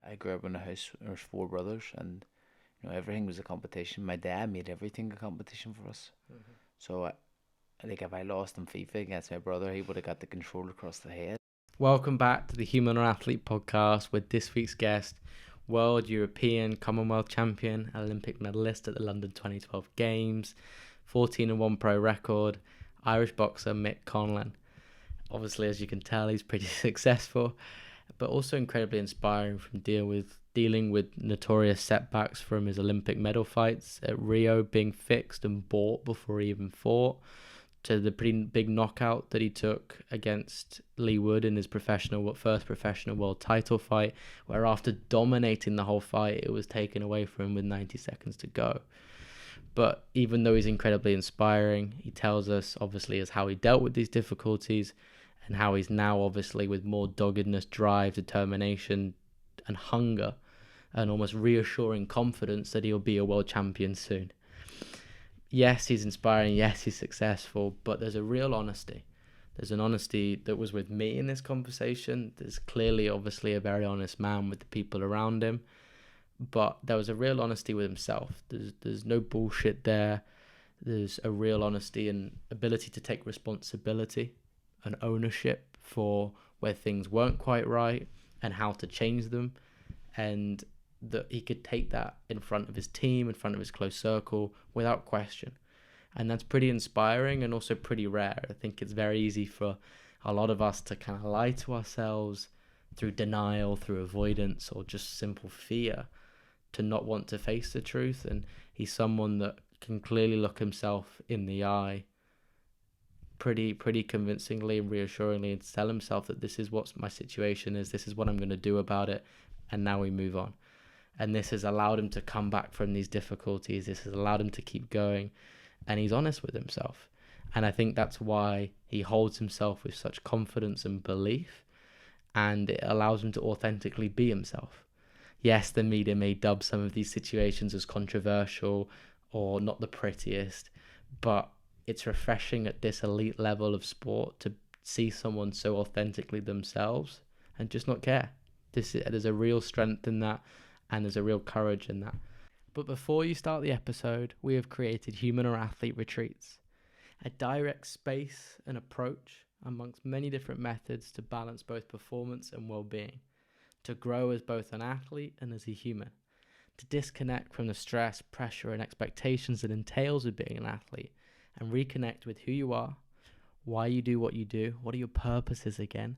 I grew up in a house. There was four brothers, and everything was a competition. My dad made everything a competition for us. So, like, if I lost in FIFA against my brother, he would have got the control across the head. Welcome back to the Human or Athlete podcast with this week's guest, World, European, Commonwealth champion, Olympic medalist at the London 2012 Games, 14-1 pro record, Irish boxer Mick Conlan. Obviously, as you can tell, he's pretty successful, but also incredibly inspiring from dealing with notorious setbacks from his Olympic medal fights at Rio being fixed and bought before he even fought, to the pretty big knockout that he took against Leigh Wood in his first professional world title fight, where after dominating the whole fight, it was taken away from him with 90 seconds to go. But even though he's incredibly inspiring, he tells us, obviously, as how he dealt with these difficulties and how he's now, obviously, with more doggedness, drive, determination, and hunger, and almost reassuring confidence that he'll be a world champion soon. Yes, he's inspiring. Yes, he's successful, but there's a real honesty. There's an honesty that was with me in this conversation. There's clearly, obviously, a very honest man with the people around him, but there was a real honesty with himself. There's no bullshit there. There's a real honesty and ability to take responsibility and ownership for where things weren't quite right and how to change them, and that he could take that in front of his team, in front of his close circle, without question. And that's pretty inspiring and also pretty rare. I think it's very easy for a lot of us to kind of lie to ourselves through denial, through avoidance, or just simple fear to not want to face the truth. And he's someone that can clearly look himself in the eye pretty convincingly and reassuringly and tell himself that this is what my situation is, this is what I'm going to do about it, and now we move on. And this has allowed him to come back from these difficulties. This has allowed him to keep going. And he's honest with himself. And I think that's why he holds himself with such confidence and belief. And it allows him to authentically be himself. Yes, the media may dub some of these situations as controversial or not the prettiest, but it's refreshing at this elite level of sport to see someone so authentically themselves and just not care. There's a real strength in that. And there's a real courage in that. But before you start the episode, we have created Human or Athlete Retreats, a direct space and approach amongst many different methods to balance both performance and well-being, to grow as both an athlete and as a human, to disconnect from the stress, pressure, and expectations that entails with being an athlete, and reconnect with who you are, why you do what you do, what are your purposes again,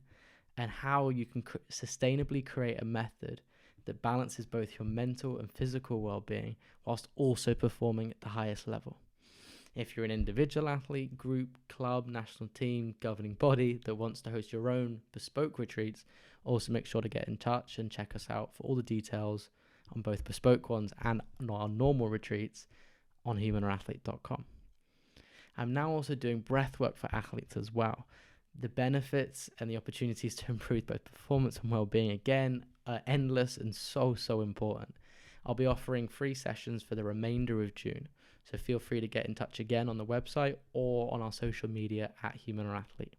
and how you can sustainably create a method that balances both your mental and physical well-being whilst also performing at the highest level. If you're an individual athlete, group, club, national team, governing body that wants to host your own bespoke retreats, also make sure to get in touch and check us out for all the details on both bespoke ones and our normal retreats on humanorathlete.com. I'm now also doing breathwork for athletes as well. The benefits and the opportunities to improve both performance and well-being, again, are endless and so important. I'll be offering free sessions for the remainder of June, so feel free to get in touch again on the website or on our social media at Human or Athlete.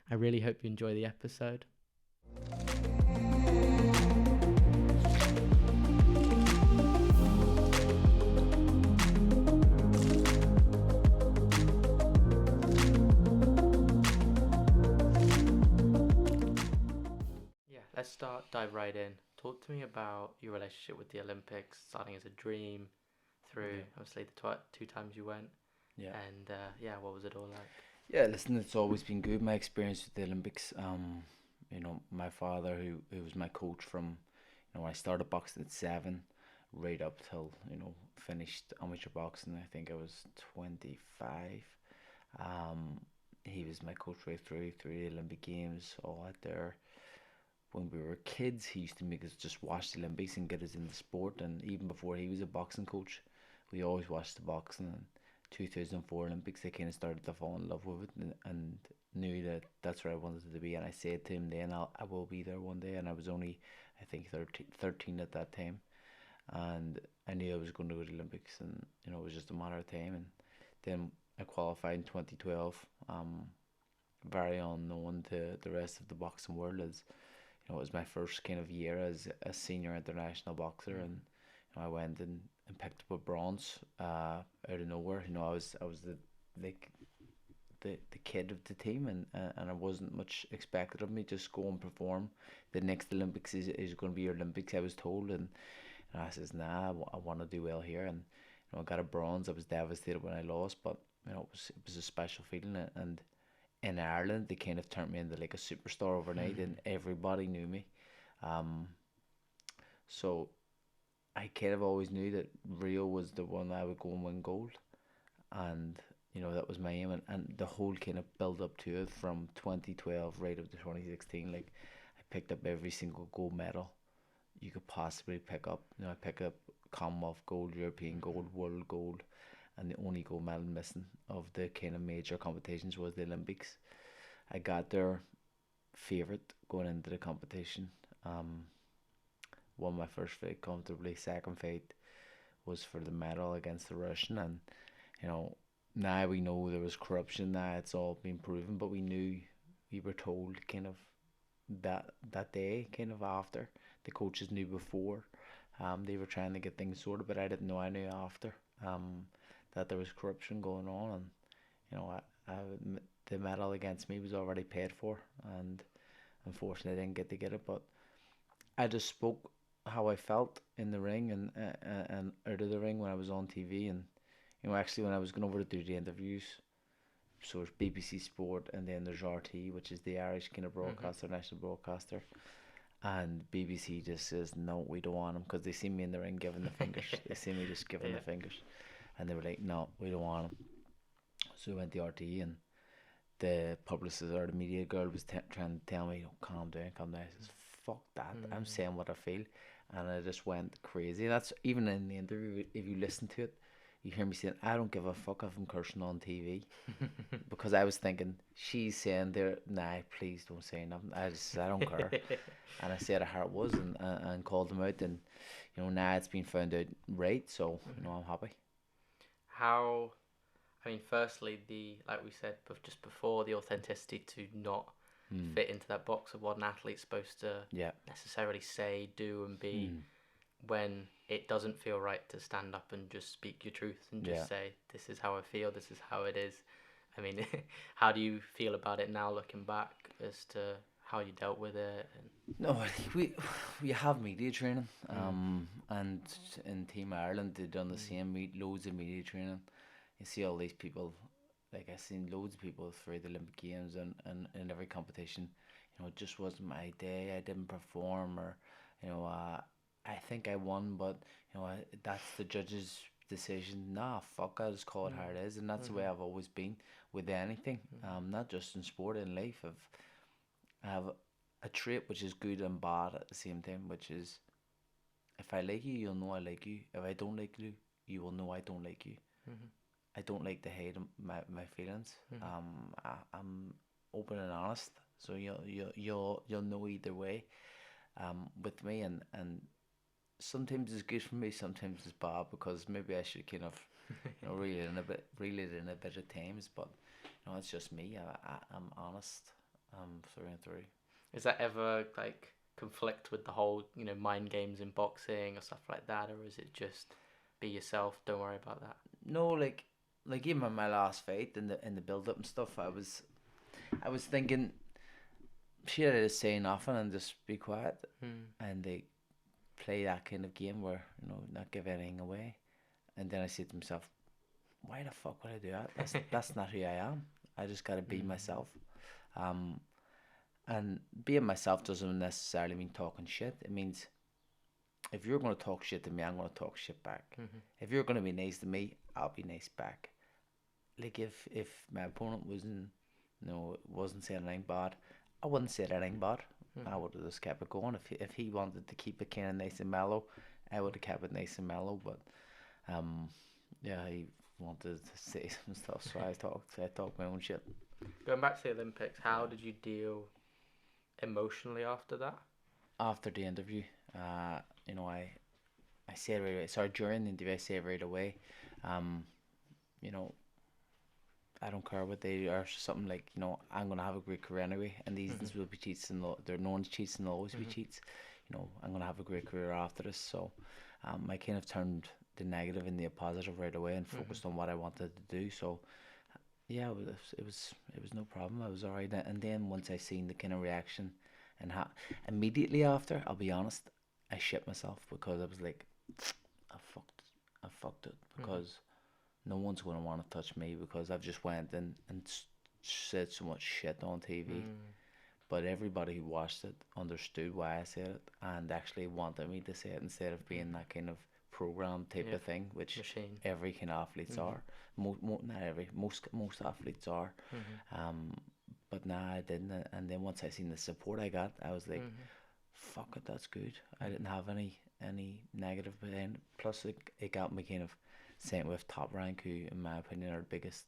I really hope you enjoy the episode. Let's dive right in. Talk to me about your relationship with the Olympics, starting as a dream through obviously the two times you went. Yeah. And what was it all like? Yeah, listen, it's always been good, my experience with the Olympics. My father, who was my coach from, I started boxing at 7, right up till, finished amateur boxing. I think I was 25. He was my coach right through the Olympic Games, all out there. When we were kids, he used to make us just watch the Olympics and get us into sport. And even before he was a boxing coach, we always watched the boxing. And 2004 Olympics, I kind of started to fall in love with it and knew that that's where I wanted to be. And I said to him then, I will be there one day. And I was only, I think, 13 at that time. And I knew I was going to go to the Olympics, and it was just a matter of time. And then I qualified in 2012. Very unknown to the rest of the boxing world, as it was my first kind of year as a senior international boxer, and I went and picked up a bronze out of nowhere. I was like the kid of the team, and I wasn't much expected of me. Just go and perform. The next Olympics is going to be your Olympics, I was told, and I says, nah, I want to do well here, and I got a bronze. I was devastated when I lost, but it was a special feeling, and in Ireland they kind of turned me into like a superstar overnight, and everybody knew me. Um, so I kind of always knew that Rio was the one I would go and win gold, and that was my aim, and the whole kind of build up to it from 2012 right up to 2016. Like, I picked up every single gold medal you could possibly pick up. I picked up Commonwealth gold, European gold, world gold, and the only gold medal missing of the kind of major competitions was the Olympics. I got there favourite going into the competition. Um, Won my first fight comfortably. Second fight was for the medal against the Russian, and you know now we know there was corruption. Now it's all been proven, but we were told kind of that day, kind of after. The coaches knew before. They were trying to get things sorted, but I didn't know. I knew after. That there was corruption going on, and you know, the medal against me was already paid for, and unfortunately, I didn't get to get it. But I just spoke how I felt in the ring and out of the ring when I was on TV, and actually when I was going over to do the interviews. So there's BBC Sport, and then there's RT, which is the Irish kind of broadcaster, national broadcaster. And BBC just says, no, we don't want him, because they see me in the ring giving the fingers. They see me just giving the fingers. And they were like, no, we don't want him. So we went to RT, and the publicist or the media girl was trying to tell me, calm down, calm down. I says, fuck that. I'm saying what I feel. And I just went crazy. That's even in the interview, if you listen to it, you hear me saying, I don't give a fuck if I'm cursing on TV. Because I was thinking, she's saying there, nah, please don't say nothing. I don't care. And I said how it was, and called them out. And, now it's been found out right. So, I'm happy. How, I mean, firstly, like we said just before, the authenticity to not fit into that box of what an athlete's supposed to necessarily say, do, and be when it doesn't feel right to stand up and just speak your truth and just say, this is how I feel, this is how it is. I mean, how do you feel about it now, looking back, as to how you dealt with it? No, we have media training, and in Team Ireland they've done the same. Loads of media training. You see all these people, like I've seen loads of people through the Olympic Games and in every competition. It just wasn't my day. I didn't perform, or I think I won, but that's the judge's decision. Nah, fuck, I just call it how it is, and that's the way I've always been with anything. Not just in sport, in life. I have a trait which is good and bad at the same time, which is, if I like you, you'll know I like you. If I don't like you, you will know I don't like you. I don't like to hide my feelings. I'm open and honest, so you'll know either way. With me, and sometimes it's good for me, sometimes it's bad, because maybe I should kind of reel it in a bit of times, but it's just me. I'm honest, through and through. Is that ever like conflict with the whole mind games in boxing or stuff like that, or is it just be yourself, don't worry about that? No, like even in my last fight, in the build up and stuff, I was thinking, should I just say nothing and just be quiet, and they play that kind of game where not give anything away, and then I said to myself, why the fuck would I do that? That's not who I am. I just gotta be myself. And being myself doesn't necessarily mean talking shit. It means, if you're gonna talk shit to me, I'm gonna talk shit back. If you're gonna be nice to me, I'll be nice back. Like, if my opponent wasn't saying anything bad, I wouldn't say anything bad. I would have just kept it going. If he wanted to keep it kind of nice and mellow, I would have kept it nice and mellow. But he wanted to say some stuff, so I talked my own shit. Going back to the Olympics, how did you deal emotionally after that? After the interview, I said right away. Sorry, during the interview, I said right away, I don't care what they do, or something like, I'm gonna have a great career anyway, and these Mhm. things will be cheats, and there no one's cheats, and there'll always be Mhm. cheats. I'm gonna have a great career after this. So, I kind of turned the negative into a positive right away and Mhm. focused on what I wanted to do. So, yeah, it was no problem. I was alright, and then once I seen the kind of reaction, and immediately after, I'll be honest, I shit myself because I was like, I fucked, I fucked it Mhm. because no one's gonna want to touch me because I've just went in and said so much shit on TV. Mm. But everybody who watched it understood why I said it and actually wanted me to say it instead of being Mhm. that kind of program type Yeah. of thing, which Machine. every kind of athletes Mhm. are. Not every, most athletes are. Mhm. Um, but nah, I didn't. And then once I seen the support I got, I was like, Mhm. "Fuck it, that's good." I Mhm. didn't have any negative behind it. Plus, it got me kind of sent with Top Rank, who, in my opinion, are the biggest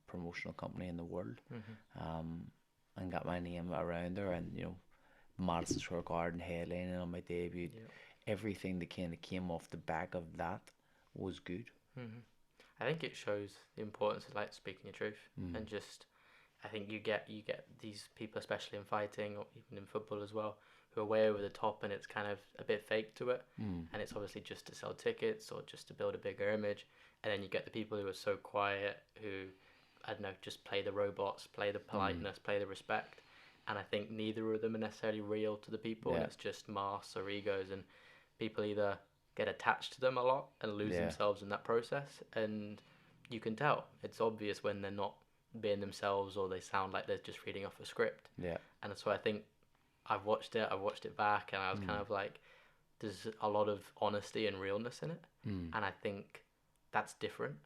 promotional company in the world. Mhm. Um, and got my name around there, and Madison Square Garden headlining on my debut. Yeah. Everything that kind of came off the back of that was good. Mhm. I think it shows the importance of like speaking your truth Mm. and just. I think you get these people, especially in fighting or even in football as well, who are way over the top, and it's kind of a bit fake to it, Mm. and it's obviously just to sell tickets or just to build a bigger image, and then you get the people who are so quiet, who I don't know, just play the robots, play the Mm. politeness, play the respect, and I think neither of them are necessarily real to the people, and Yeah. it's just masks or egos, and people either get attached to them a lot and lose Yeah. themselves in that process, and you can tell it's obvious when they're not being themselves or they sound like they're just reading off a script. Yeah. And so I think I've watched it back, and I was kind Mm. of like, there's a lot of honesty and realness in it, Mm. and I think that's different.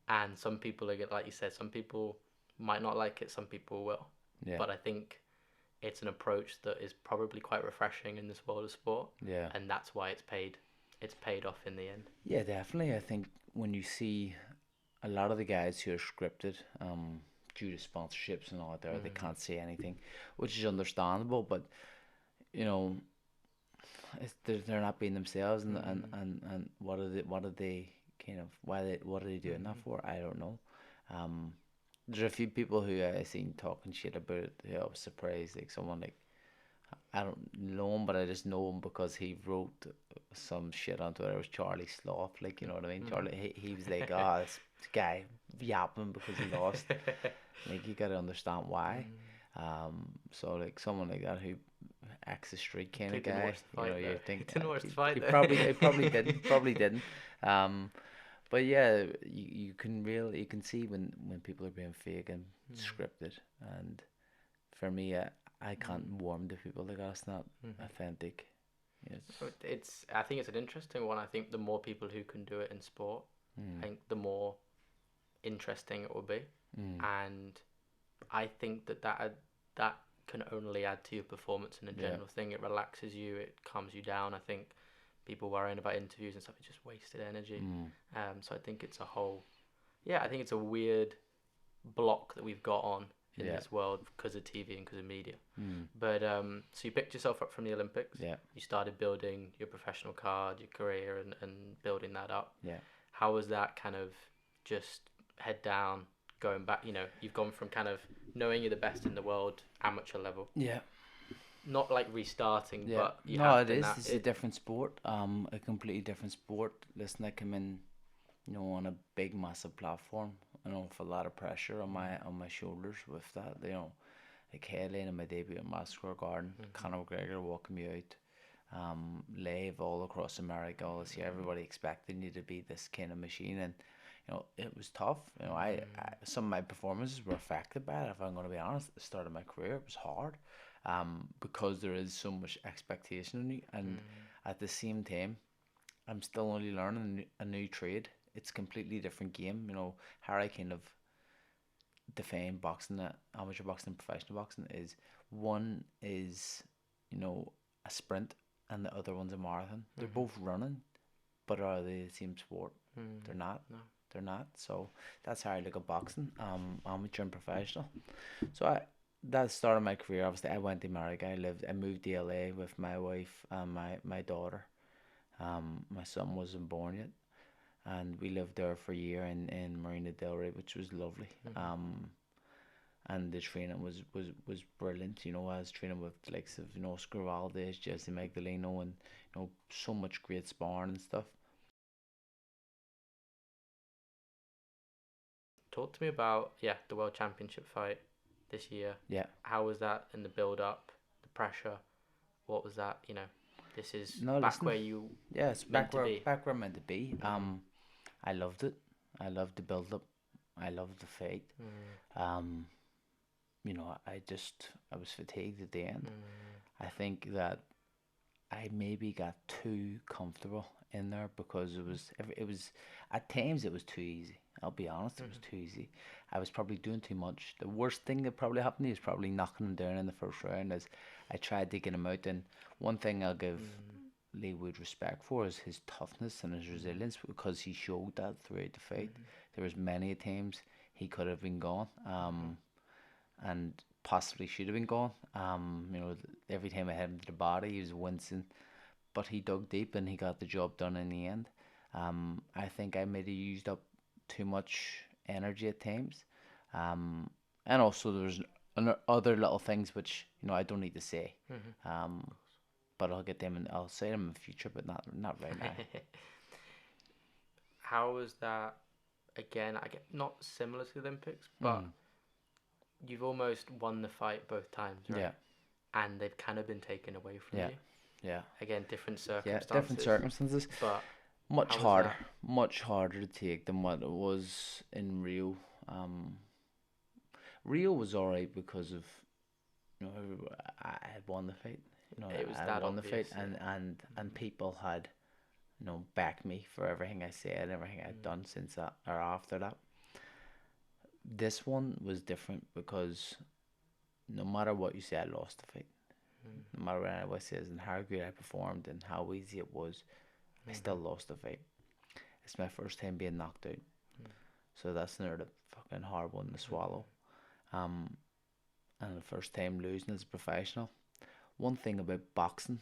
And some people are like you said, some people might not like it, some people will, Yeah. but I think it's an approach that is probably quite refreshing in this world of sport, Yeah. and that's why it's paid off in the end. Yeah, definitely. I think when you see a lot of the guys who are scripted, due to sponsorships and all that, they Mm. can't say anything, which is understandable. But you know, they're not being themselves, and, and, Mm. and, and what are they kind of what are they doing that Mm. for? I don't know. Um, there's a few people who I seen talking shit about it who I was surprised, like someone like, I don't know him, but I just know him because he wrote some shit on Twitter. It was Charlie Sloth, like, you know what I mean? Mm. Charlie, he was like, oh, this guy yapping because he lost. Like, you gotta understand why. Mm. So like someone like that who acts a street kind of Clearly didn't guy, watch the fight you though. He think didn't watch the he fight probably he probably though. didn't, Um, but yeah, you can see when people are being fake and Mm. scripted, and for me, I can't Mm. warm to people like that's not Mhm. authentic. It's I think it's an interesting one. I think the more people who can do it in sport, I mm, think the more interesting it will be. mm, And I think that can only add to your performance in a yeah, general thing. It relaxes you, it calms you down. I think people worrying about interviews and stuff, it's just wasted energy. mm, So I think it's a whole, yeah, I think it's a weird block that we've got on in yeah, this world because of TV and because of media. mm, But so you picked yourself up from the Olympics. yeah, You started building your professional card, your career, and building that up. yeah, How was that kind of just head down, going back? You've gone from kind of knowing you're the best in the world, amateur level, yeah, not like restarting, yeah. but you No, have it been is. that This is a it. different sport. A completely different sport. Listen, I come in, on a big, massive platform. With a lot of pressure on my shoulders with that. Like headlining my debut at Madison Square Garden, Mm-hmm. Conor McGregor walking me out, live all across America, all this year, everybody expecting you to be this kind of machine, and it was tough. Some of my performances were affected by it. If I'm going to be honest, at the start of my career, it was hard, because there is so much expectation on you, and at the same time, I'm still only learning a new trade. It's a completely different game. How I kind of define boxing, amateur boxing and professional boxing, is one is, a sprint, and the other one's a marathon. They're Mm-hmm. both running, but are they the same sport? Mm. They're not. No. They're not. So that's how I look at boxing, amateur and professional. So that started my career. Obviously, I went to America. I moved to LA with my wife and my daughter. My son wasn't born yet. and we lived there for a year in Marina del Rey, which was lovely. And the training was brilliant. You know, I was training with the likes of, you know, Oscar Valdez, Jesse Magdaleno, and, you know, so much great sparring and stuff. Talk to me about the World Championship fight this year. Yeah. How was that in the build up, the pressure? What was that? You know, this is No, back listen. where you Yeah, it's meant to be. back where I'm meant to be. I loved it. I loved the build up. I loved the fight. Um, you know, I was fatigued at the end. I think that I maybe got too comfortable in there because it was at times it was too easy. I'll be honest, it was too easy. I was probably doing too much. The worst thing that probably happened to me is probably knocking him down in the first round as I tried to get him out. And one thing I'll give Leigh Wood respect for is his toughness and his resilience, because he showed that throughout the fight. There was many times he could have been gone, and possibly should have been gone. You know, every time I hit him to the body, he was wincing, but he dug deep and he got the job done in the end. I think I maybe used up too much energy at times, and also there's other little things which, you know, I don't need to say. But I'll get them and I'll say them in the future, but not right now. How was that? Again, I get not similar to the Olympics, but you've almost won the fight both times, right? Yeah, And they've kind of been taken away from yeah, you. yeah, Again, different yeah. circumstances. Different circumstances. But Much how was harder, that? much harder to take than what it was in Rio. Rio was alright because of, you know, I had won the fight. You know, It was I that won the fight, obvious, yeah. and people had, you know, backed me for everything I said, everything I'd done since that or after that. This one was different because no matter what you say, I lost the fight. No matter what anyone says and how good I performed and how easy it was, I still lost the fight. It's my first time being knocked out, so that's another fucking hard one to swallow. Um, and the first time losing as a professional. One thing about boxing,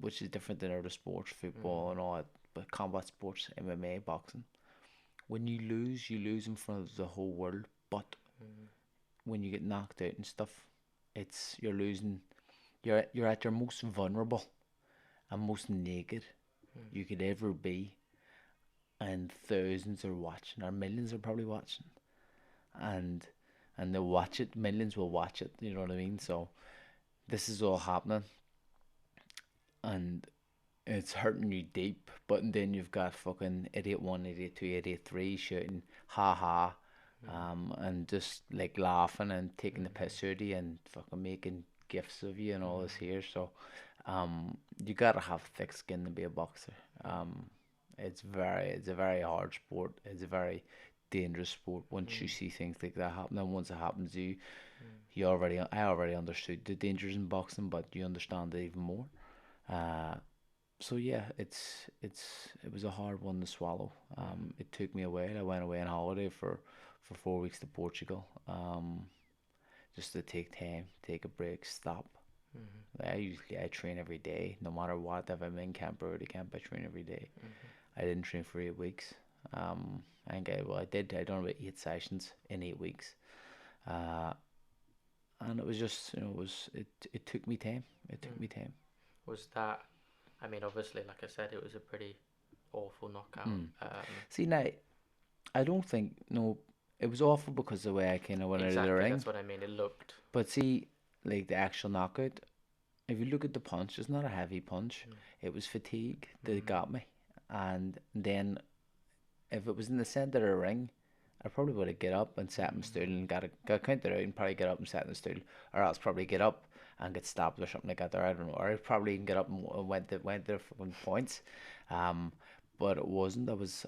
which is different than other sports, football and all that, but combat sports, MMA, boxing, when you lose in front of the whole world. But when you get knocked out and stuff, it's you're losing. You're at your most vulnerable and most naked you could ever be, and thousands are watching, or millions are probably watching, and they'll watch it. Millions will watch it. You know what I mean? So this is all happening, and it's hurting you deep. But then you've got fucking idiot one, idiot two, idiot three shouting ha ha, and just like laughing and taking the piss out of you and fucking making gifs of you and all this here. So, you gotta have thick skin to be a boxer. It's a very hard sport. It's a very dangerous sport. Once you see things like that happen, and once it happens to you, I already understood the dangers in boxing, but you understand it even more. Uh, so yeah, it was a hard one to swallow. It took me a while. I went away on holiday for 4 weeks to Portugal. Just to take time, take a break, stop. I train every day, no matter what. If I'm in camp or out of camp, I train every day. I didn't train for 8 weeks. I think I did. I done about 8 sessions in 8 weeks. Uh, and it was just, you know, it took me time. It took me time. Was that? I mean, obviously, like I said, it was a pretty awful knockout. See now, I don't think no, it was awful because the way I kind of went out of the Exactly, ring. that's what I mean. It looked. But see, like the actual knockout, if you look at the punch, it's not a heavy punch. It was fatigue that got me. And then if it was in the centre of the ring, I probably would have get up and sat in the stool and got counted out and probably get up and sat in the stool, or else probably get up and get stabbed or something like that. Or I don't know, or I'd probably even get up and went there for points. Um, but it wasn't. I was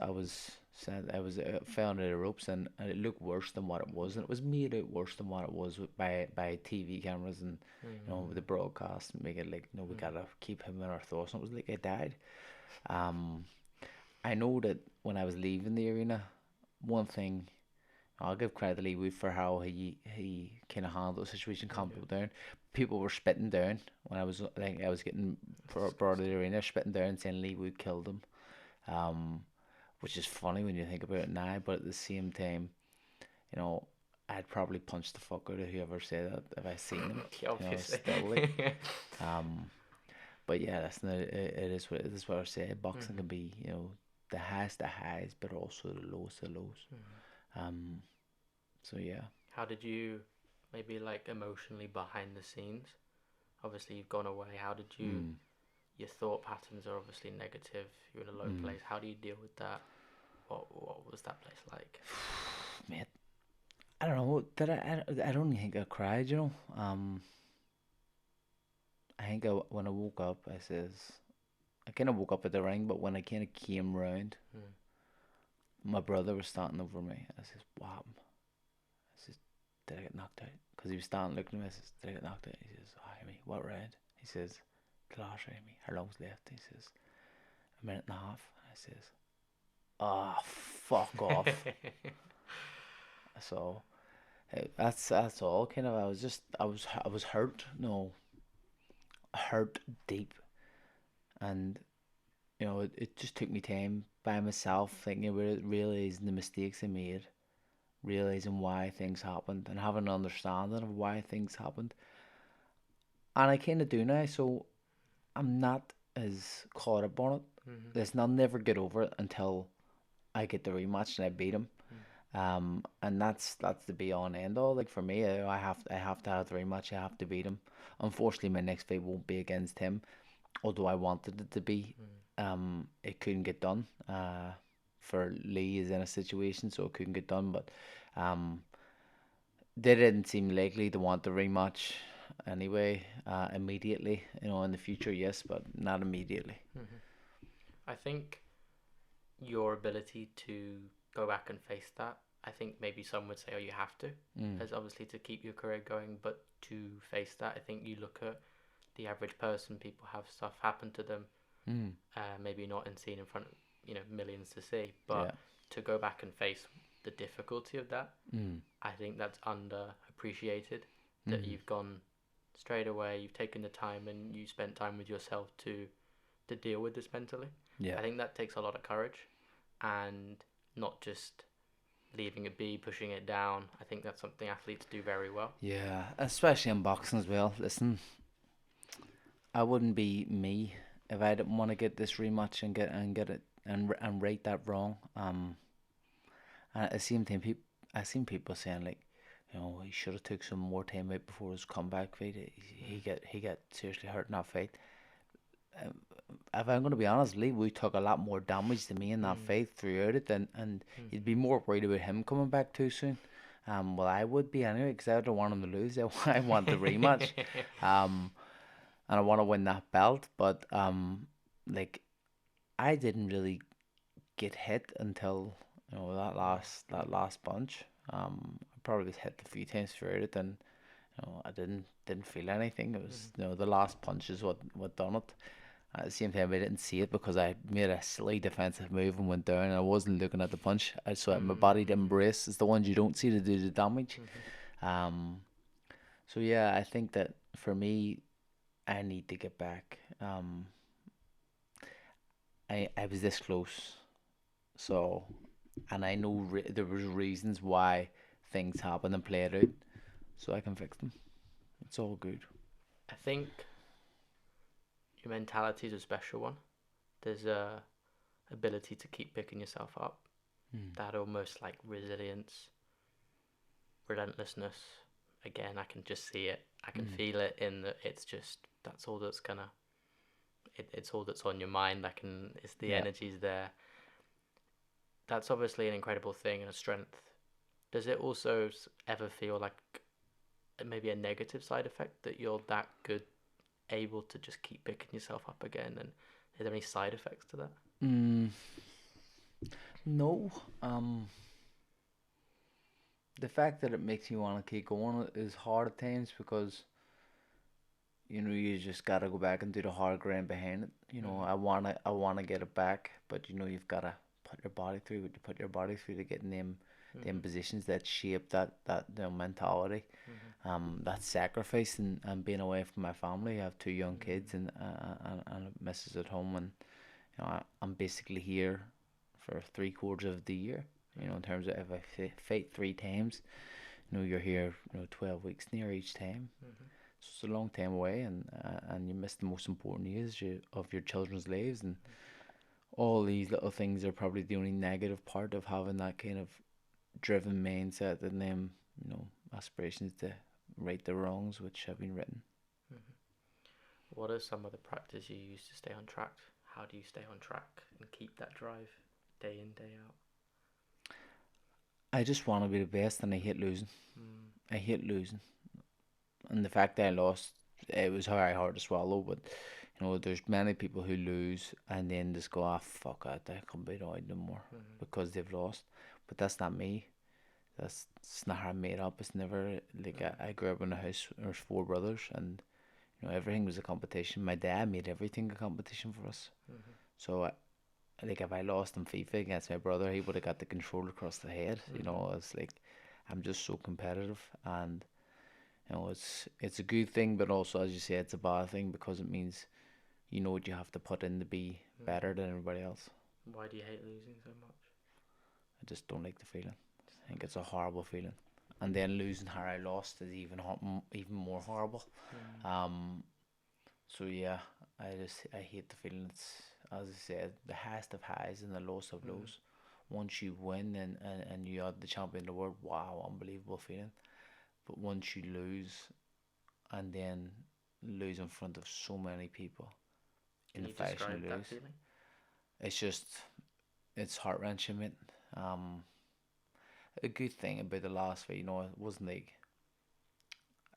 fell under the ropes, and it looked worse than what it was, and it was made out worse than what it was by TV cameras and, you know, with the broadcast and make it like, you know, we gotta keep him in our thoughts. And it was like I died. Um, I know that when I was leaving the arena, one thing I'll give credit to Leigh Wood for how he kind of handled the situation, calmed people down. People were spitting down when I was getting brought to the arena, spitting down saying Leigh Wood killed him. Um, which is funny when you think about it now. But at the same time, you know, I'd probably punch the fuck out of whoever said that if I seen them. Yeah, You know, obviously. still like, um, but yeah, that's not. It is what it is. What I say. Boxing can be, you know, the highs, but also the lowest of lows. Um, so yeah. How did you, maybe like emotionally behind the scenes? Obviously, you've gone away. How did you? Mm, Your thought patterns are obviously negative. You're in a low mm. place. How do you deal with that? What was that place like? Mate, I don't know. Did I don't think I cried. You know. I think when I woke up, I says I kind of woke up at the ring, but when I kind of came round, Mm. my brother was standing over me. I says, "What happened?" I says, "Did I get knocked out?" Because he was standing looking at me. I says, "Did I get knocked out?" He says, "Oh, Amy, what round?" He says, "The last round, Amy. How long's left?" He says, "A minute and a half." I says, "Oh, fuck off." So that's all. Kind of. I was hurt. No, hurt deep, and it just took me time by myself thinking about it, realizing the mistakes I made, realizing why things happened, and having an understanding of why things happened. And I kind of do now, so I'm not as caught up on it. Mm-hmm. Listen, I'll never get over it until I get the rematch and I beat him. And that's the be all and end all. Like for me, I have to have the rematch. I have to beat him. Unfortunately, my next fight won't be against him, although I wanted it to be. It couldn't get done. For Leigh is in a situation, so it couldn't get done. But um, they didn't seem likely to want the rematch anyway. Immediately, in the future, yes, but not immediately. Mm-hmm. I think your ability to go back and face that. I think maybe some would say, "Oh, you have to," Mm. as obviously to keep your career going. But to face that, I think you look at the average person. People have stuff happen to them. Mm. Maybe not in seen in front of millions to see, Yeah. but to go back and face the difficulty of that, Mm. I think that's underappreciated. That Mm. you've gone straight away, you've taken the time, and you spent time with yourself to deal with this mentally. Yeah. I think that takes a lot of courage, and not just leaving it be, pushing it down. I think that's something athletes do very well. Yeah, especially in boxing as well. Listen, I wouldn't be me if I didn't want to get this rematch and get it and right that wrong. And at the same time, I seen people saying like, he should have took some more time out before his comeback fight. He got seriously hurt in that fight. Um, if I'm going to be honest, Leigh Wood took a lot more damage than me in that Mm. fight throughout it, and Mm. you'd be more worried about him coming back too soon. Well, I would be anyway, because I don't want him to lose. I want the rematch. Um, and I want to win that belt. But like I didn't really get hit until that last punch. I probably was hit a few times throughout it, and I didn't feel anything. It was Mhm. the last punch is what done it. At the same time, I didn't see it because I made a silly defensive move and went down, and I wasn't looking at the punch. So my body didn't Mm. brace. It's the ones you don't see to do the damage. Mhm. Um, so yeah, I think that for me, I need to get back. I was this close, so and I know there was reasons why things happened and played out, so I can fix them. It's all good. I think your mentality is a special one. There's a ability to keep picking yourself up. Mm. That almost like resilience, relentlessness. Again, I can just see it. I can Mm. feel it in that. It's just that's all that's gonna. It's all that's on your mind. I can. It's the Yeah. energies there. That's obviously an incredible thing and a strength. Does it also ever feel like maybe a negative side effect that you're that good able to just keep picking yourself up again? And are there any side effects to that? Mm. No. Um. The fact that it makes you want to keep going is hard at times because you just gotta go back and do the hard grind behind it. Mm-hmm. I wanna get it back, but you've gotta put your body through what you put your body through to get in them Mm-hmm. positions that shape that mentality. Mm-hmm. That sacrifice and being away from my family. I have two young Mm-hmm. kids and a missus at home, and I'm basically here for 3/4 of the year. You know, in terms of if I fight 3 times, you know, you're here, you know, 12 weeks near each time. Mm-hmm. So it's a long time away, and you miss the most important years of your children's lives, and all these little things are probably the only negative part of having that kind of driven mindset and them, you know, aspirations to right the wrongs which have been written. Mm-hmm. What are some of the practices you use to stay on track? How do you stay on track and keep that drive day in, day out? I just want to be the best, and I hate losing. Mm. I hate losing, and the fact that I lost, it was very hard to swallow. But you know, there's many people who lose and then just go, "Ah, fuck it, I can't be annoyed no more," Mm-hmm. because they've lost. But that's not me. That's it's not how I made up. It's never like I grew up in a house. There's 4 brothers, and you know everything was a competition. My dad made everything a competition for us. Mm-hmm. So like if I lost in FIFA against my brother, he would have got the control across the head. You Mm-hmm. know, it's like I'm just so competitive, and you know it's a good thing, but also as you say, it's a bad thing because it means you know what you have to put in to be Mm-hmm. better than everybody else. Why do you hate losing so much? I just don't like the feeling. I think it's a horrible feeling, and then losing how I lost is even more horrible. Mm. Um, so yeah, I hate the feeling. It's as I said, the highest of highs and the lowest of Mm. lows. Once you win and you are the champion of the world, wow, unbelievable feeling. But once you lose and then lose in front of so many people in Can the you fashion describe you that lose, feeling? it's just it's heart wrenching, mate. Um, a good thing about the last fight, you know, it wasn't like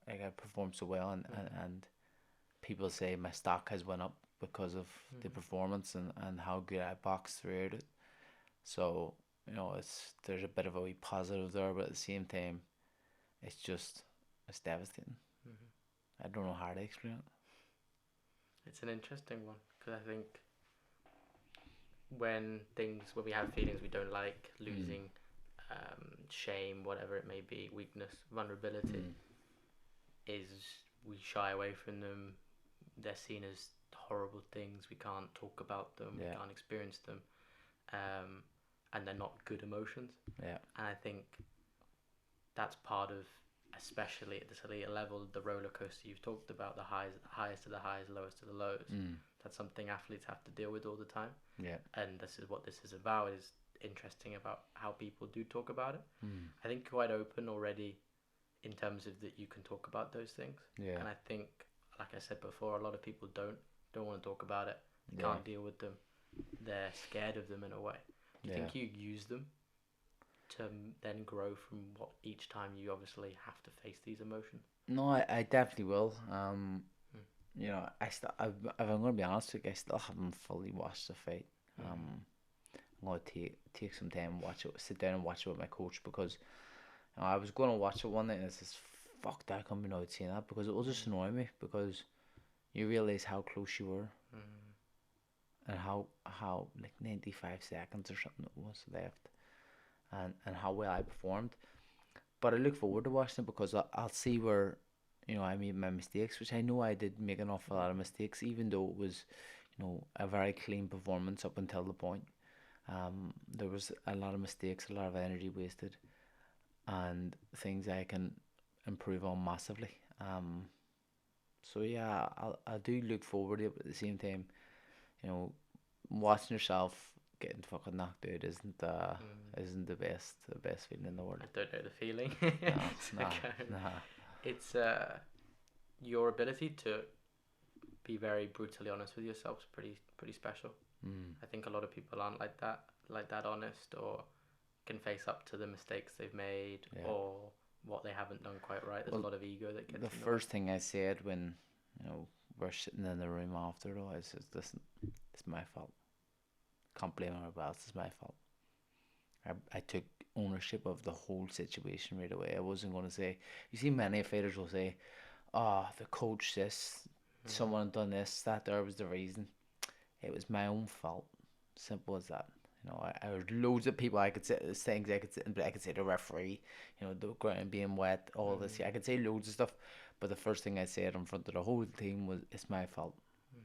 I performed so well, Mm-hmm. and people say my stock has went up because of the Mm-hmm. performance and how good I boxed throughout it. So you know, there's a bit of a wee positive there, but at the same time, it's just it's devastating. Mm-hmm. I don't know how to explain it. It's an interesting one because I think when we have feelings we don't like, Mm. losing, shame, whatever it may be, weakness, vulnerability, Mm. is we shy away from them. They're seen as horrible things. We can't talk about them. We Yeah. can't experience them, um, and they're not good emotions. Yeah. And I think that's part of, especially at this elite level, the roller coaster you've talked about, the highest of the highs, lowest of the lows. Mm. That's something athletes have to deal with all the time, Yeah. and this is what this is about. Is interesting about how people do talk about it. Mm. I think quite open already in terms of that you can talk about those things, Yeah. and I think, like I said before, a lot of people don't want to talk about it. They Yeah. can't deal with them. They're scared of them in a way. Do you Yeah. think you use them to then grow from what each time you obviously have to face these emotions? No, I definitely will. Mm. You know, if I'm gonna be honest with you, I still haven't fully watched the fight. Mm-hmm. I'm gonna take some time and watch it, sit down and watch it with my coach because you know, I was gonna watch it one night and it's just fuck that, I can't be not seeing that because it will just Mm. annoy me because you realize how close you were Mm. and how like 95 seconds or something it was left and how well I performed. But I look forward to watching it because I'll see where you know I made my mistakes, which I know I did make an awful lot of mistakes, even though it was you know a very clean performance up until the point. There was a lot of mistakes, a lot of energy wasted, and things I can improve on massively. So yeah, I do look forward to it, but at the same time, you know, watching yourself getting fucking knocked out Mm. isn't the best feeling in the world. I don't know the feeling. No, So nah, nah. it's your ability to be very brutally honest with yourself is pretty special. Mm, I think a lot of people aren't like that honest, or can face up to the mistakes they've made, yeah. or what they haven't done quite right. There's a Well, lot of ego that the gets in the way. first thing I said when you know we're sitting in the room after it all, I said, "Listen, it's my fault. Can't blame anybody else. It's my fault." I took ownership of the whole situation right away. I wasn't going to say. You see, many fighters will say, "Oh, the coach this, Mm. someone done this, that there was the reason." It was my own fault. Simple as that. You know, I was loads of people I could say things I could say, but I could say the referee, you know, the ground being wet, all this. Mm. I could say loads of stuff, but the first thing I said in front of the whole team was, "It's my fault." Mm.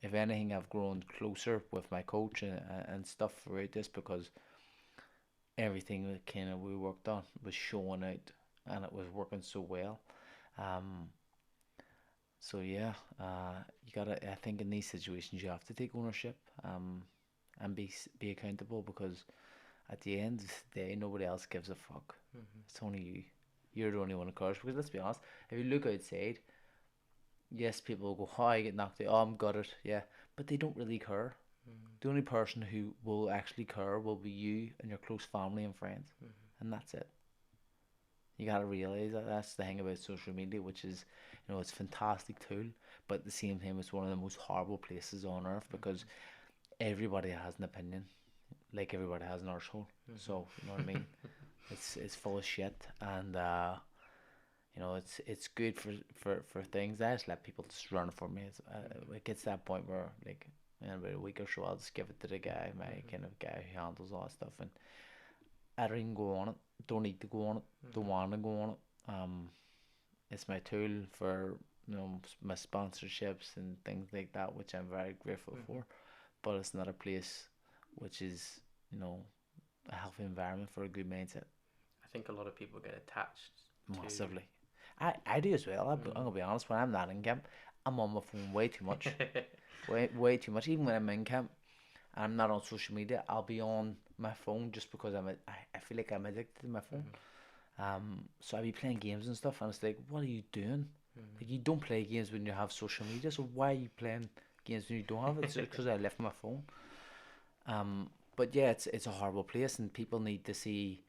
if anything, I've grown closer with my coach and stuff throughout this because everything that kind of we worked on was showing out and it was working so well. Um, so yeah, you gotta. I think in these situations you have to take ownership, and be accountable because at the end of the day, nobody else gives a fuck. Mm-hmm. It's only you. You're the only one who cares. Because let's be honest, if you look outside, yes, people will go, "Oh, I get knocked out. Oh, I'm gutted." Yeah, but they don't really care. The only person who will actually care will be you and your close family and friends, Mm-hmm. and that's it. You gotta realize that that's the thing about social media, which is, it's a fantastic tool, but at the same time, it's one of the most horrible places on earth because everybody has an opinion, like everybody has an arsehole. Mm-hmm. So you know what I mean? It's full of shit, and it's good for things. I just let people just run it for me. It gets to that point where like in about a week or so, I'll just give it to the guy, my Mm-hmm. kind of guy who handles all that stuff, and I don't even go on it. Don't need to go on it. Don't Mm-hmm. want to go on it. It's my tool for my sponsorships and things like that, which I'm very grateful Mm-hmm. for. But it's not a place which is you know a healthy environment for a good mindset. I think a lot of people get attached to. Massively. I do as well. I'm Mm. gonna be honest. When I'm not in camp, I'm on my phone way too much. Way too much. Even when I'm in camp and I'm not on social media, I'll be on my phone just because I feel like I'm addicted to my phone. Mm-hmm. So I be playing games and stuff, and it's like, what are you doing? Like you Mm-hmm. don't play games when you have social media. So why are you playing games when you don't have it? It's because I left my phone. But yeah, it's a horrible place, and people need to see,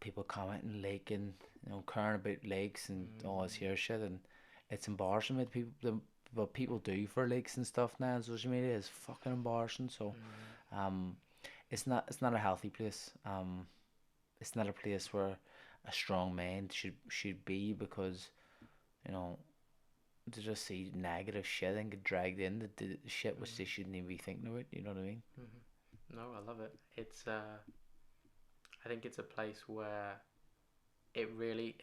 people commenting, liking, caring about likes and all this here shit, and it's embarrassing what what people do for likes and stuff now on social media is fucking embarrassing. So, Mm-hmm. um, it's not a healthy place. It's not a place where a strong man should be because you know to just see negative shit and get dragged into the shit which they Mm-hmm. shouldn't even be thinking about. You know what I mean? Mm-hmm. No, I love it. I think it's a place where it really,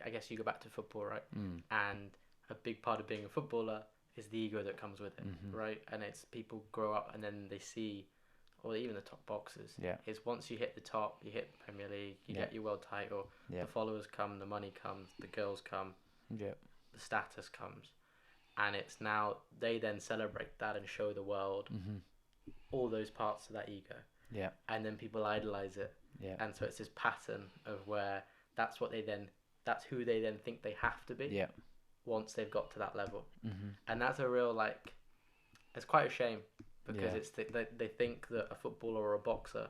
I guess you go back to football, right? Mm. And a big part of being a footballer is the ego that comes with it, Mhm. right? And it's people grow up and then they see, or even the top boxers, Yeah. is once you hit the top, you hit the Premier League, you Yeah. get your world title, Yeah. the followers come, the money comes, the girls come, Yeah. the status comes, and it's now they then celebrate that and show the world Mhm. all those parts of that ego, Yeah. and then people idolize it, Yeah. and so it's this pattern of where that's what they then that's who they then think they have to be Yeah. once they've got to that level, Mhm. and that's a real like it's quite a shame because Yeah. they think that a footballer or a boxer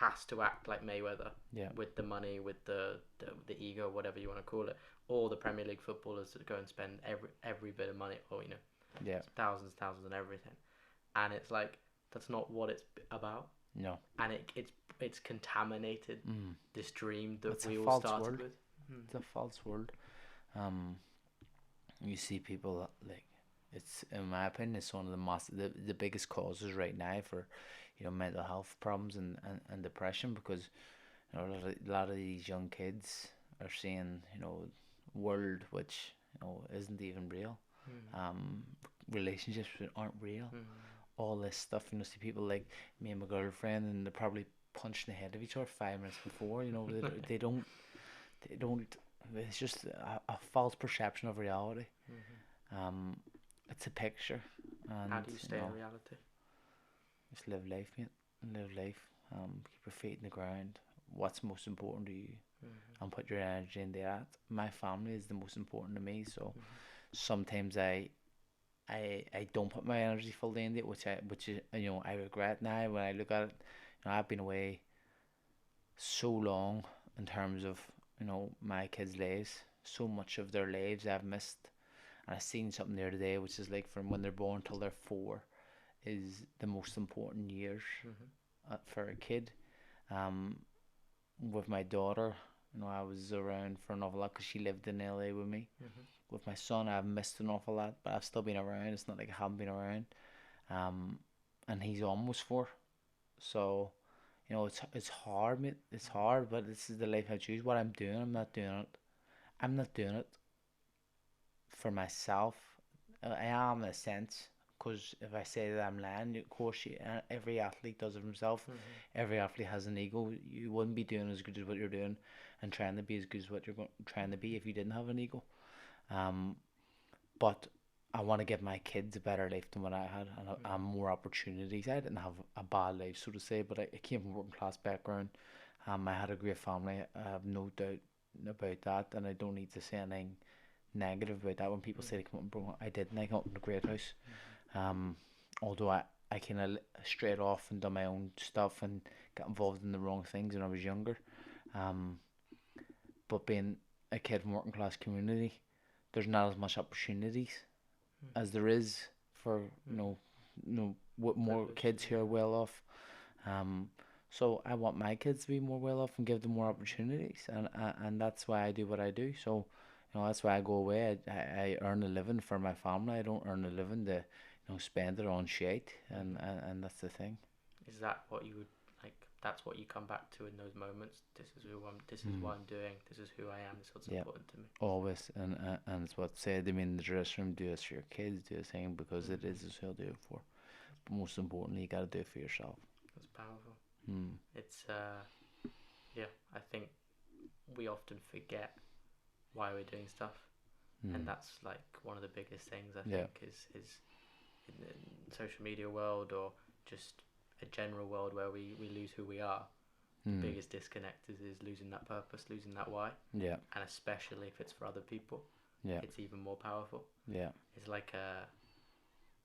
has to act like Mayweather Yeah. with the money, with the ego, whatever you want to call it, or the Premier League footballers that go and spend every bit of money, or Yeah. thousands and everything, and it's like that's not what it's about, No. and it's contaminated Mm. this dream that It's a we all false started world. with. It's a false world. Um, you see people like it's in my opinion it's one of the biggest causes right now for mental health problems and depression because a lot of these young kids are seeing world which isn't even real. Mm. Um, relationships that aren't real. Mm. All this stuff. See people like me and my girlfriend, and they're probably punching the head of each other 5 minutes before. They don't. It's just a false perception of reality. Mm-hmm. Um, it's a picture, How and do you stay in reality? just live life, mate. Live life. Keep your feet in the ground. What's most important to you, Mm-hmm. and put your energy into that. My family is the most important to me, so Mm-hmm. sometimes I don't put my energy fully into it, which I regret now when I look at it. I've been away so long in terms of my kids' lives. So much of their lives I've missed, and I seen something there today, which is like from when they're born till they're 4 is the most important years Mm-hmm. for a kid. Um, with my daughter, I was around for an awful lot because she lived in LA with me. Mm-hmm. With my son, I've missed an awful lot, but I've still been around. It's not like I haven't been around. Um, and he's almost 4, so it's hard, mate. It's hard, but this is the life I choose. What I'm doing, I'm not doing it. I'm not doing it for myself. I am in a sense, Because if I say that I'm lying, of course, every athlete does it himself. Every athlete has an ego. You wouldn't be doing as good as what you're doing and trying to be as good as what you're trying to be if you didn't have an ego. Um, but I want to give my kids a better life than what I had and more opportunities. I didn't have a bad life, so to say, but I came from a working class background. I had a great family. I have no doubt about that, and I don't need to say anything negative about that. When people say they come up from broke, I didn't. I come up from a great house. Um, Although I kind of strayed off and done my own stuff and got involved in the wrong things when I was younger. Um, but being a kid from working class community, there's not as much opportunities as there is for what more kids who are well off. Um, so I want my kids to be more well off and give them more opportunities, and that's why I do what I do. So, that's why I go away. I earn a living for my family. I don't earn a living to, spend it on shit, and that's the thing. Is that what you would like? That's what you come back to in those moments. This is who I'm. This is what I'm doing. This is who I am. This is what's important to me. Always, and it's what said. I mean, the dressing room, do this for your kids, do this thing because it is who you'll do it for. But most importantly, you gotta do it for yourself. That's powerful. Mm. It's yeah. I think we often forget why we're doing stuff, and that's like one of the biggest things I think is in the social media world or just a general world where we lose who we are. The biggest disconnect is losing that purpose, losing that why. Yeah. And especially if it's for other people. Yeah. It's even more powerful. Yeah. It's like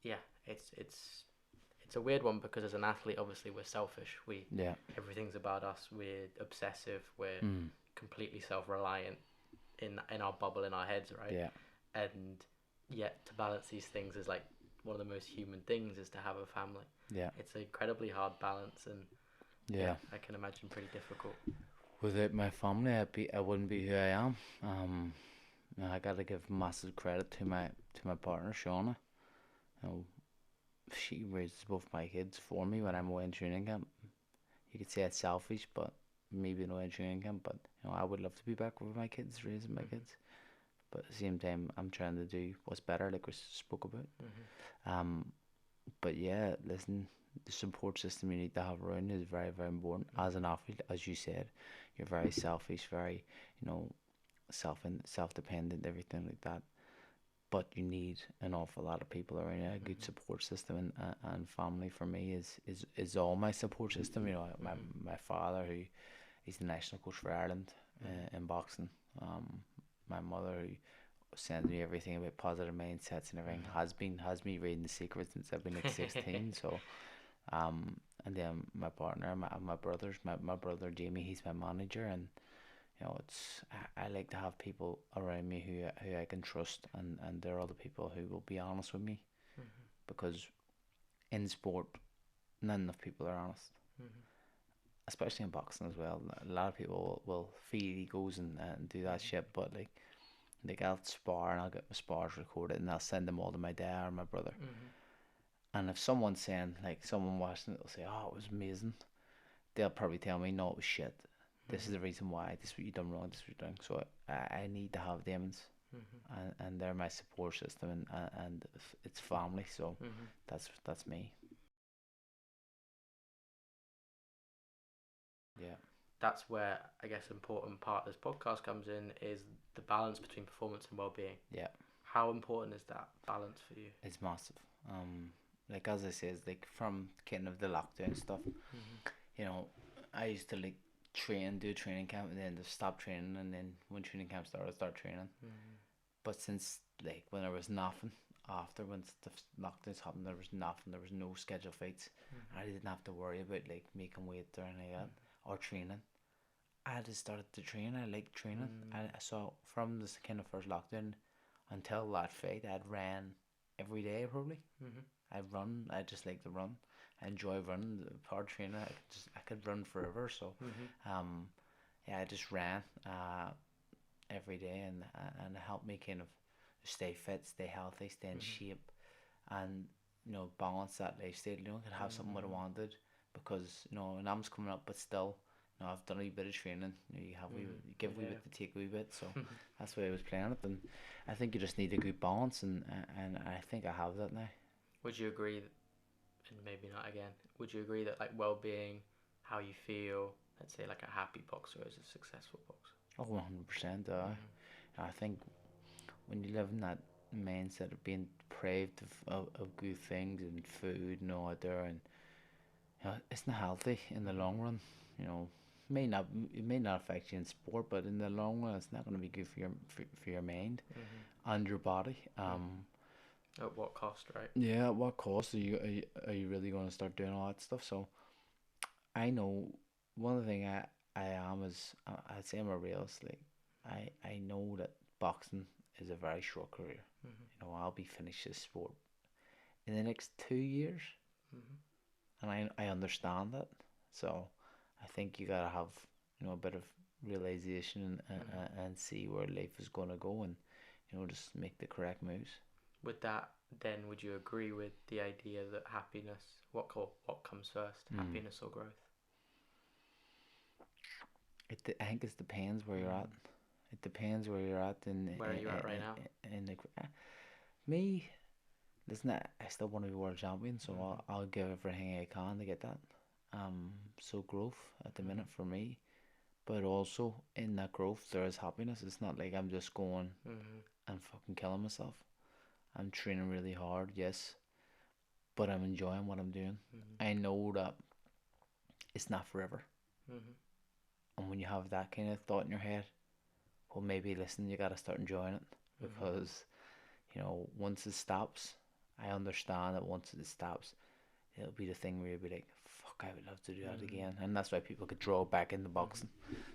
it's a weird one because as an athlete, obviously we're selfish. Everything's about us. We're obsessive. We're completely self-reliant in our bubble in our heads, right? Yeah. And yet to balance these things is like one of the most human things is to have a family. Yeah. It's an incredibly hard balance and I can imagine pretty difficult. Without my family, I wouldn't be who I am. I gotta give massive credit to my partner Shauna. She raises both my kids for me when I'm away in training camp. You could say it's selfish, but maybe not in training camp. But I would love to be back with my kids, raising my kids. But at the same time, I'm trying to do what's better, like we spoke about. But yeah, listen, the support system you need to have around you is very, very important. As an athlete, as you said, you're very selfish, very, self-dependent, everything like that. But you need an awful lot of people around you, a good support system, and family for me is all my support system. My father, who he's the national coach for Ireland in boxing. My mother, who sends me everything about positive mindsets and everything, has me reading The Secret since I've been like 16. So, and then my partner, my brothers, my brother Jamie, he's my manager, and I like to have people around me who I can trust, and they're all the people who will be honest with me, because in sport, not enough people are honest, especially in boxing as well. A lot of people will feed egos and do that shit, but like I'll spar and I'll get my spars recorded and I'll send them all to my dad or my brother. And if someone's saying, like someone watching it will say, "Oh, it was amazing," they'll probably tell me, "No, it was shit. This is the reason why. This is what you done wrong. This is what you done." So I need to have them, and they're my support system, and it's family. So that's me. Yeah. That's where I guess an important part of this podcast comes in is the balance between performance and well-being. Yeah. How important is that balance for you? It's massive. Like as I says, like from kind of the lockdown stuff, I used to like do training camp and then just stop training, and then when training camp started, start training. But since like when there was nothing after, when the lockdowns happened, there was nothing. There was no scheduled fights. I didn't have to worry about like making weight or anything like that or training. I just started to train. I liked training. I saw from this kind of first lockdown until that fight, I'd ran every day probably. I'd run. I just like to run. I enjoy running. Hard training. I could run forever. So, I just ran every day, and it helped me kind of stay fit, stay healthy, stay in shape, and balance that lifestyle. Could have something what I wanted, because and I'm just coming up, but still. I've done a wee bit of training. You have you give a wee bit to take a wee bit, so that's why I was playing it. And I think you just need a good balance, and I think I have that now. Would you agree, and maybe not again, would you agree that like well-being, how you feel, let's say like a happy boxer is a successful boxer? Oh, 100%. Mm-hmm. I think when you live in that mindset of being deprived of good things and food and all out there, and it's not healthy in the long run. You know, may not it may not affect you in sport, but in the long run, it's not going to be good for your mind Mm-hmm. and your body. At what cost, right? Yeah, at what cost are you really going to start doing all that stuff? So I know one thing I am is I'd say I'm a realist. Like I know that boxing is a very short career. Mm-hmm. You know, I'll be finished this sport in the next 2 years, Mm-hmm. and I understand that. So I think you gotta have a bit of realization Mm-hmm. and see where life is gonna go, and just make the correct moves. With that, then would you agree with the idea that happiness, what comes first, Mm. happiness or growth? I think it depends where you're at. Mm. It depends where you're at Where are you at right now? in the me. Listen, I still want to be world champion, so Mm-hmm. I'll give everything I can to get that. So growth at the minute for me, but also in that growth there is happiness. It's not like I'm just going Mm-hmm. and fucking killing myself. I'm training really hard, yes, but I'm enjoying what I'm doing. Mm-hmm. I know that it's not forever, Mm-hmm. and when you have that kind of thought in your head, well, maybe listen, you gotta start enjoying it Mm-hmm. because once it stops, I understand that once it stops, it'll be the thing where you'll be like, fuck, I would love to do that Mm-hmm. again. And that's why people could draw back into Mm-hmm. boxing.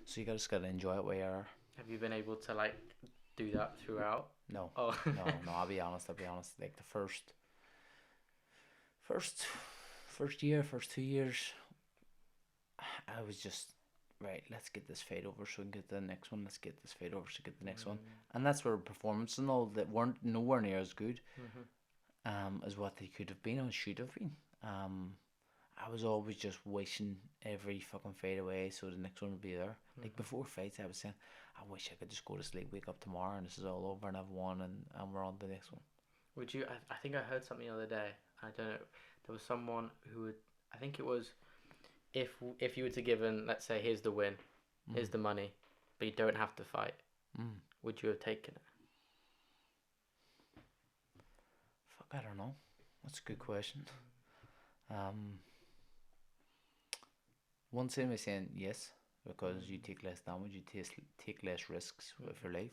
So you just gotta enjoy it where you are. Have you been able to like do that throughout? No, Oh. no, I'll be honest. Like the first, first year, first 2 years, I was just right. Let's get this fight over so we can get the next one. Let's get this fight over so we get the next one. And that's where performance and all that weren't nowhere near as good Mm-hmm. as what they could have been or should have been. I was always just wishing every fucking fight away so the next one would be there. Like Mm-hmm. before fights, I was saying, I wish I could just go to sleep, wake up tomorrow, and this is all over, and I've won, and we're on to the next one. Would you? I think I heard something the other day. I don't know. There was someone who would. I think it was if you were to given, let's say, here's the win, here's Mm. the money, but you don't have to fight. Mm. Would you have taken it? Fuck, I don't know. That's a good question. Um, one thing is saying yes because you take less damage, you take less risks with your life.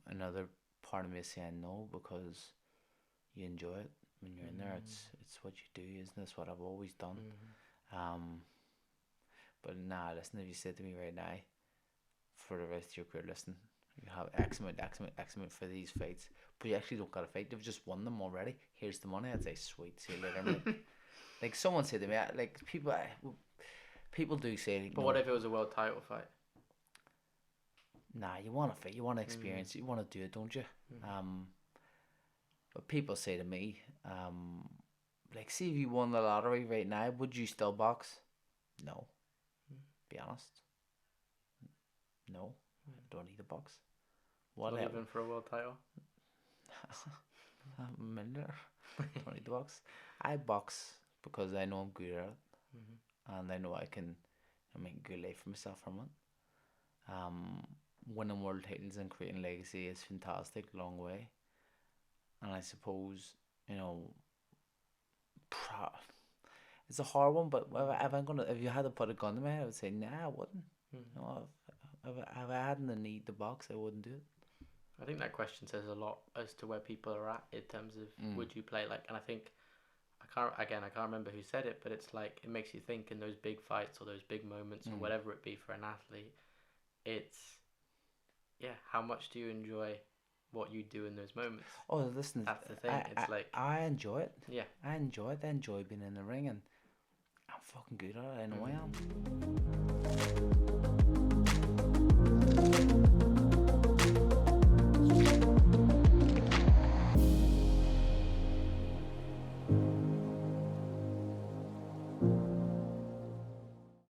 Another part of me is saying no because you enjoy it when you're in there. It's what you do, isn't it? It's what I've always done. Mm-hmm. Um, but nah, listen, if you said to me right now, for the rest of your career, listen, you have X amount, X amount, X amount for these fights, but you actually don't got to fight. They've just won them already. Here's the money. I'd say, sweet, see you later, mate. Like someone said to me, like people do say, But what if it was a world title fight? nah, you want to fight, you want to Mm-hmm. experience, you want to do it, don't you? Mm-hmm. But people say to me, like, see if you won the lottery right now, would you still box? No, be honest. No, I don't need a box. What Not happened? even for a world title. I'm a millionaire. Don't need the box. I box because I know I'm good at it, Mm-hmm. and I know I can make a good life for myself from it. Um, Winning world titles and creating legacy is fantastic, long way. And I suppose you know, it's a hard one. But if you had to put a gun to my head, I would say nah, I wouldn't. Mm-hmm. No, if I hadn't the need to box, I wouldn't do it. I think that question says a lot as to where people are at in terms of Mm. would you play like, and I think I can't remember who said it, but it's like it makes you think in those big fights or those big moments or Mm. whatever it be for an athlete. It's yeah, how much do you enjoy what you do in those moments? Oh, listen, That's the thing. It's like I enjoy it. yeah. I enjoy it. I enjoy being in the ring, and I'm fucking good at it. I know I Mm-hmm. am.